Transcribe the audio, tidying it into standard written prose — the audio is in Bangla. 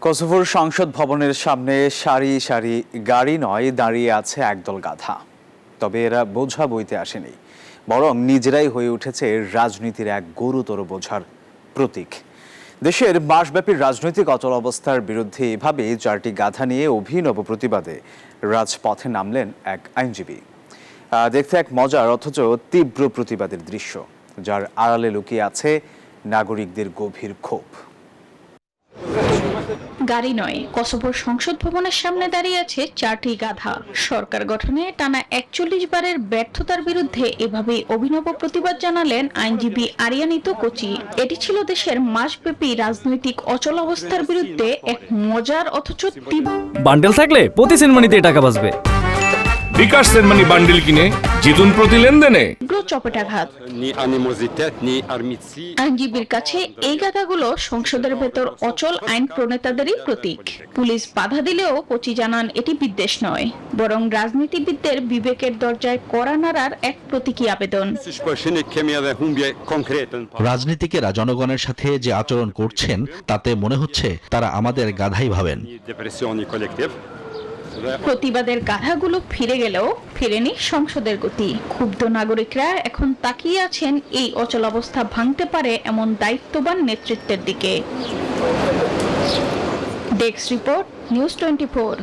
কসোভোর সংসদ ভবনের সামনে সারি সারি গাড়ি নয়, দাঁড়িয়ে আছে একদল গাধা। তবে এরা বোঝা বইতে আসেনি, বরং নিজেরাই হয়ে উঠেছে রাজনীতির এক গুরুতর বোঝার প্রতীক। দেশের মাসব্যাপী রাজনৈতিক অচল অবস্থার বিরুদ্ধে এভাবে 4টি গাধা নিয়ে অভিনব প্রতিবাদে রাজপথে নামলেন এক আইনজীবী। দেখতে এক মজার অথচ তীব্র প্রতিবাদের দৃশ্য, যার আড়ালে লুকিয়ে আছে নাগরিকদের গভীর ক্ষোভ। গাড়ি নয়, কসোভোর সংসদ ভবনের সামনে দাঁড়িয়ে আছে 4টি গাধা। সরকার গঠনে টানা 41 বারের ব্যর্থতার বিরুদ্ধে এভাবে অভিনব প্রতিবাদ জানালেন আইনজীবী আরিয়ানিতো কোচি। এটি ছিল দেশের মাসব্যাপী রাজনৈতিক অচল অবস্থার বিরুদ্ধে এক মজার অথচ তীব্র। বান্ডেল থাকলে প্রতি সেনমানিতে টাকা বাঁচবে। বিকাশ সেনমানি বান্ডেল কিনে জিতুন প্রতি লেনদেনে। চপেটাঘাত। আইনজীবীর কাছে এই গাধাগুলো সংসদের ভেতর অচল আইন প্রণেতাদেরই প্রতীক। পুলিশ বাধা দিলেও কোচি জানান এটি বিদ্বেষ নয়, বরং রাজনীতিবিদদের বিবেকের দরজায় কড়া নাড়ার এক প্রতীকী আবেদন। রাজনীতিকেরা জনগণের সাথে যে আচরণ করছেন তাতে মনে হচ্ছে তারা আমাদের গাধাই ভাবেন। প্রতিবাদের গাধাগুলো ফিরে গেলেও ফিরেনি সংসদের গতি। ক্ষুব্ধ নাগরিকরা এখন তাকিয়ে আছেন এই অচল অবস্থা ভাঙতে পারে এমন দায়িত্ববান নেতৃত্বের দিকে। Desk report, news 24।